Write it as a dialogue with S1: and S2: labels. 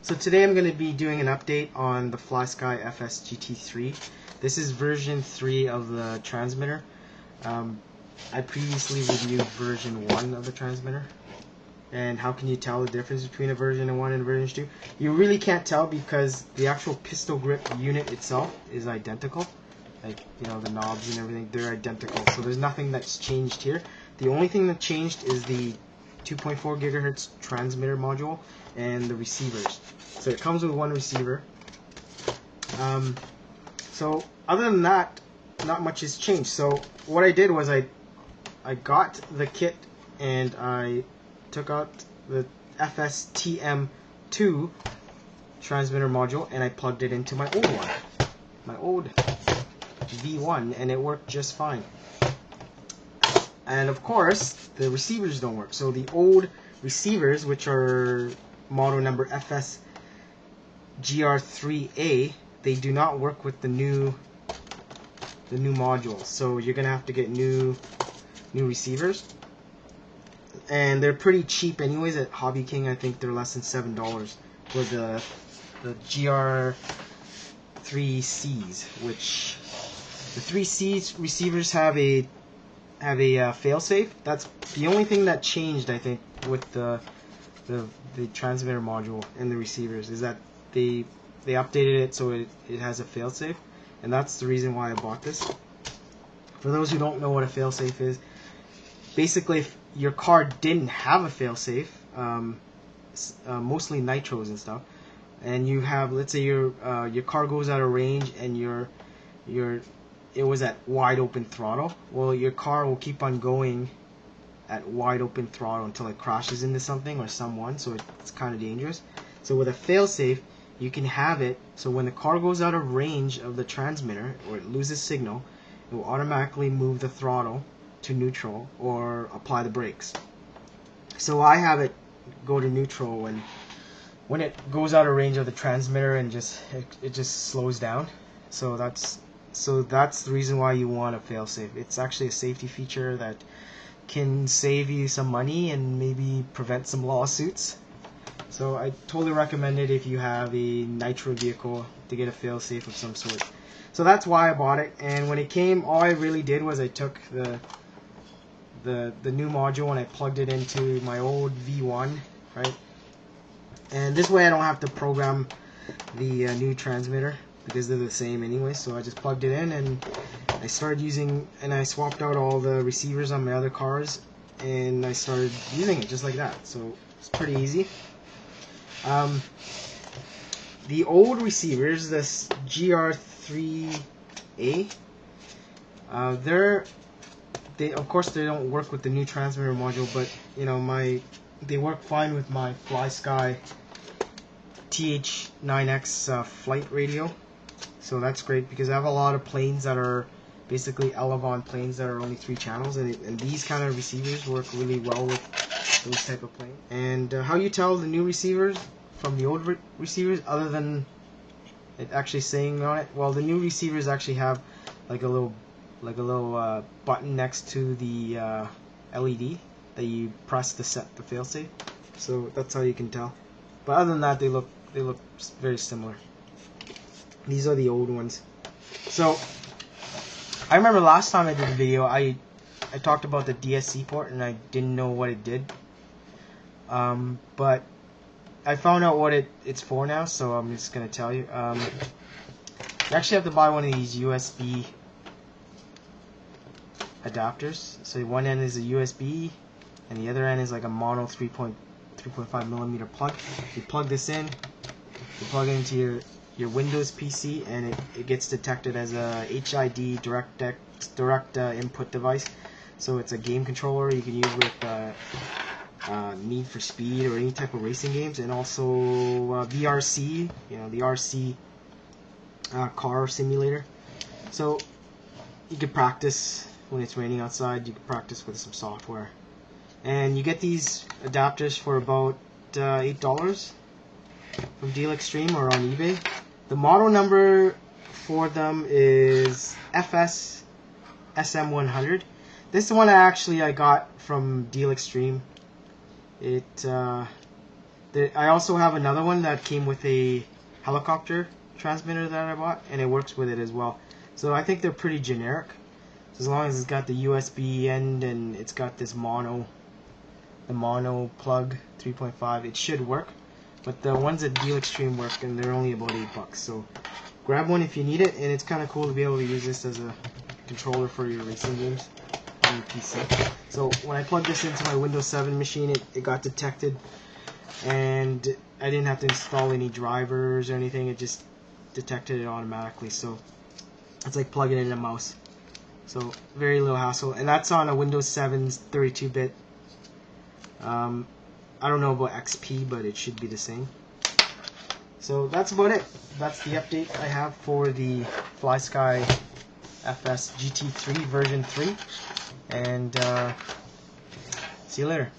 S1: So today I'm going to be doing an update on the FlySky FS-GT3. This is version 3 of the transmitter. I previously reviewed version 1 of the transmitter. And how can you tell the difference between a version 1 and a version 2? You really can't tell because the actual pistol grip unit itself is identical. Like, you know, the knobs and everything, they're identical. So there's nothing that's changed here. The only thing that changed is the 2.4 gigahertz transmitter module and the receivers. So it comes with one receiver. So other than that, not much has changed. So what I did was I got the kit and I took out the FSTM2 transmitter module and I plugged it into my old one, my old V1, and it worked just fine. And of course, the receivers don't work. So the old receivers, which are model number FS-GT3A, they do not work with the new modules. So you're gonna have to get new receivers, and they're pretty cheap anyways at HobbyKing. I think they're less than $7 for the GR3Cs, which the 3Cs receivers have a failsafe. That's the only thing that changed, I think, with the transmitter module and the receivers, is that they updated it so it has a failsafe, and that's the reason why I bought this. For those who don't know what a failsafe is, basically if your car didn't have a failsafe, mostly nitros and stuff, and you have, let's say your car goes out of range and it was at wide open throttle, well, your car will keep on going at wide open throttle until it crashes into something or someone, so it's kind of dangerous. So with a failsafe, you can have it so when the car goes out of range of the transmitter or it loses signal, it will automatically move the throttle to neutral or apply the brakes. So I have it go to neutral when it goes out of range of the transmitter, and it just slows down. So that's the reason why you want a failsafe. It's actually a safety feature that can save you some money and maybe prevent some lawsuits. So I totally recommend it if you have a nitro vehicle to get a failsafe of some sort. So that's why I bought it. And when it came, all I really did was I took the new module and I plugged it into my old V1, right? And this way I don't have to program the new transmitter, because they're the same anyway. So I just plugged it in and I started using, and I swapped out all the receivers on my other cars and I started using it just like that. So it's pretty easy. The old receivers, this GR3A, of course they don't work with the new transmitter module, but you know, they work fine with my FlySky TH9X flight radio. So that's great because I have a lot of planes that are basically Elevon planes that are only 3 channels, and these kind of receivers work really well with those type of planes. And how you tell the new receivers from the old receivers, other than it actually saying on it, well, the new receivers actually have like a little button next to the LED that you press to set the failsafe. So that's how you can tell. But other than that, they look very similar. These are the old ones. So I remember last time I did a video, I talked about the DSC port and I didn't know what it did. But I found out what it's for now, so I'm just gonna tell you. You actually have to buy one of these USB adapters. So one end is a USB and the other end is like a mono 3.5 millimeter plug. You plug this in, you plug it into your Windows PC, and it gets detected as a HID direct input device. So it's a game controller you can use with Need for Speed or any type of racing games, and also VRC, you know, the RC car simulator. So you can practice when it's raining outside. You can practice with some software, and you get these adapters for about $8 from Deal Extreme or on eBay. The model number for them is FS-SM100. This is the one I got from Deal Extreme. It I also have another one that came with a helicopter transmitter that I bought, and it works with it as well. So I think they're pretty generic. So as long as it's got the USB end and it's got this mono plug 3.5, it should work. But the ones at Deal Extreme work, and they're only about $8. So grab one if you need it, and it's kind of cool to be able to use this as a controller for your racing games on your PC. So when I plugged this into my Windows 7 machine, it got detected, and I didn't have to install any drivers or anything. It just detected it automatically. So it's like plugging in a mouse. So very little hassle, and that's on a Windows 7's 32-bit. I don't know about XP, but it should be the same. So that's about it. That's the update I have for the FlySky FS-GT3 version 3. And see you later.